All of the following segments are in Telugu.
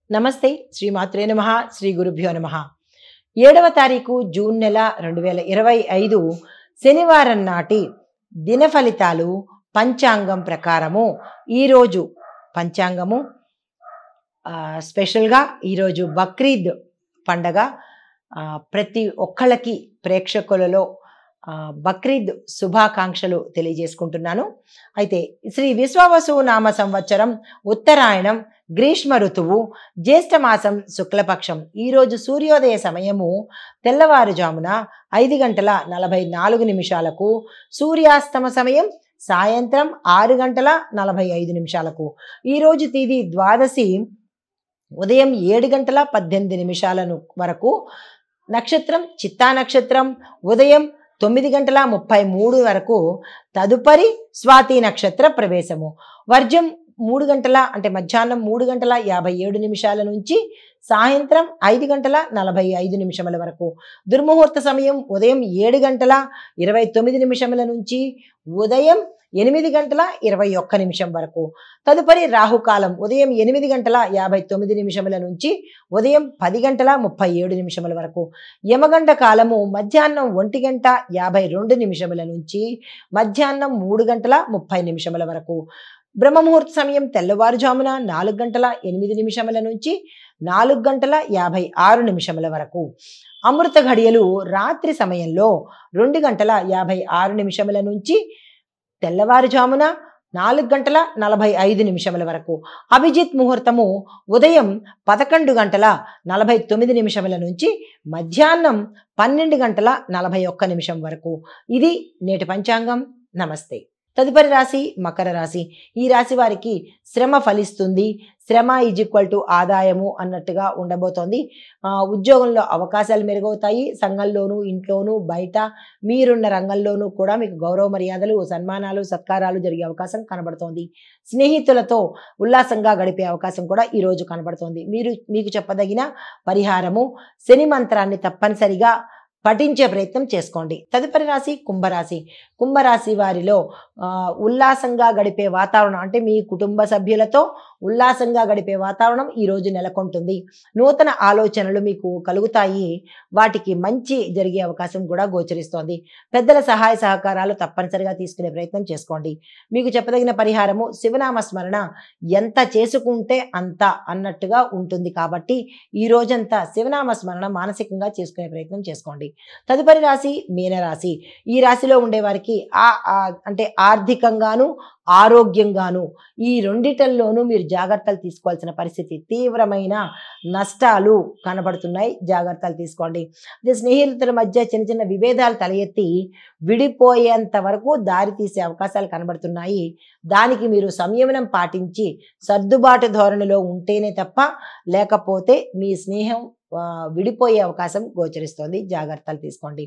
నమస్తే శ్రీమాత్రే నమః శ్రీ గురుభ్యో నమః 7వ తారీఖు జూన్ నెల 2025 శనివారం నాటి దిన ఫలితాలు పంచాంగం ప్రకారము ఈరోజు పంచాంగము స్పెషల్గా ఈరోజు బక్రీద్ పండగ ప్రతి ఒక్కళ్ళకి ప్రేక్షకులలో బక్రీద్ శుభాకాంక్షలు తెలియజేసుకుంటున్నాను. అయితే శ్రీ విశ్వావసు నామ సంవత్సరం ఉత్తరాయణం గ్రీష్మ ఋతువు జ్యేష్ఠమాసం శుక్లపక్షం. ఈరోజు సూర్యోదయ సమయము తెల్లవారుజామున 5:44 సూర్యాస్తమ సమయం సాయంత్రం 6:45. ఈరోజు తిథి ద్వాదశి ఉదయం 7:18 వరకు. నక్షత్రం చిత్తా నక్షత్రం ఉదయం 9:33 వరకు. తదుపరి స్వాతి నక్షత్ర ప్రవేశము. వర్జం 3 గంటల అంటే మధ్యాహ్నం 3:57 నుంచి సాయంత్రం 5:45 వరకు. దుర్ముహూర్త సమయం ఉదయం 7:29 నుంచి ఉదయం 8:21 వరకు. తదుపరి రాహుకాలం ఉదయం 8:59 నుంచి ఉదయం 10:37 వరకు. యమగండ కాలము మధ్యాహ్నం 1:52 నుంచి మధ్యాహ్నం 3:30 వరకు. బ్రహ్మముహూర్త సమయం తెల్లవారుజామున 4:08 నుంచి 4:56 వరకు. అమృత ఘడియలు రాత్రి సమయంలో 2:56 నుంచి తెల్లవారుజామున 4:45 వరకు. అభిజిత్ ముహూర్తము ఉదయం 11:49 నుంచి మధ్యాహ్నం 12:41 వరకు. ఇది నేటి పంచాంగం. నమస్తే. తదుపరి రాశి మకర రాశి. ఈ రాశి వారికి శ్రమ ఫలిస్తుంది. శ్రమ = ఆదాయము అన్నట్టుగా ఉండబోతోంది. ఉద్యోగంలో అవకాశాలు మెరుగవుతాయి. సంఘంలోనూ ఇంట్లోనూ బయట మీరున్న రంగంలోనూ కూడా మీకు గౌరవ మర్యాదలు సన్మానాలు సత్కారాలు జరిగే అవకాశం కనబడుతోంది. స్నేహితులతో ఉల్లాసంగా గడిపే అవకాశం కూడా ఈరోజు కనబడుతోంది. మీకు చెప్పదగిన పరిహారము శని మంత్రాన్ని తప్పనిసరిగా పఠించే ప్రయత్నం చేసుకోండి. తదుపరి రాశి కుంభరాశి. కుంభరాశి వారిలో ఉల్లాసంగా గడిపే వాతావరణం అంటే మీ కుటుంబ సభ్యులతో ఉల్లాసంగా గడిపే వాతావరణం ఈరోజు నెలకొంటుంది. నూతన ఆలోచనలు మీకు కలుగుతాయి. వాటికి మంచి జరిగే అవకాశం కూడా గోచరిస్తోంది. పెద్దల సహాయ సహకారాలు తప్పనిసరిగా తీసుకునే ప్రయత్నం చేసుకోండి. మీకు చెప్పదగిన పరిహారము శివనామ స్మరణ ఎంత చేసుకుంటే అంత అన్నట్టుగా ఉంటుంది. కాబట్టి ఈ రోజంతా శివనామ స్మరణ మానసికంగా చేసుకునే ప్రయత్నం చేసుకోండి. తదుపరి రాశి మీనరాశి. ఈ రాశిలో ఉండే వారికి అంటే ఆర్థికంగాను ఆరోగ్యంగాను ఈ రెండిటల్లోనూ మీరు జాగ్రత్తలు తీసుకోవాల్సిన పరిస్థితి. తీవ్రమైన నష్టాలు కనబడుతున్నాయి. జాగ్రత్తలు తీసుకోండి. అదే స్నేహితుల మధ్య చిన్న చిన్న విభేదాలు తల ఎత్తి విడిపోయేంత వరకు దారి తీసే అవకాశాలు కనబడుతున్నాయి. దానికి మీరు సంయమనం పాటించి సర్దుబాటు ధోరణిలో ఉంటేనే తప్ప లేకపోతే మీ స్నేహం విడిపోయే అవకాశం గోచరిస్తోంది. జాగ్రత్తలు తీసుకోండి.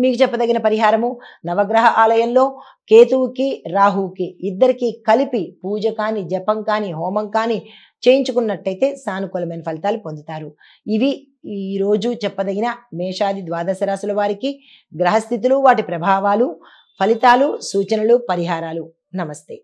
మీకు చెప్పదగిన పరిహారము నవగ్రహ ఆలయంలో కేతువుకి రాహువుకి ఇద్దరికి కలిపి పూజ కానీ జపం కానీ హోమం కానీ చేయించుకున్నట్టయితే సానుకూలమైన ఫలితాలు పొందుతారు. ఇవి ఈరోజు చెప్పదగిన మేషాది ద్వాదశ రాశుల వారికి గ్రహస్థితులు వాటి ప్రభావాలు ఫలితాలు సూచనలు పరిహారాలు. నమస్తే.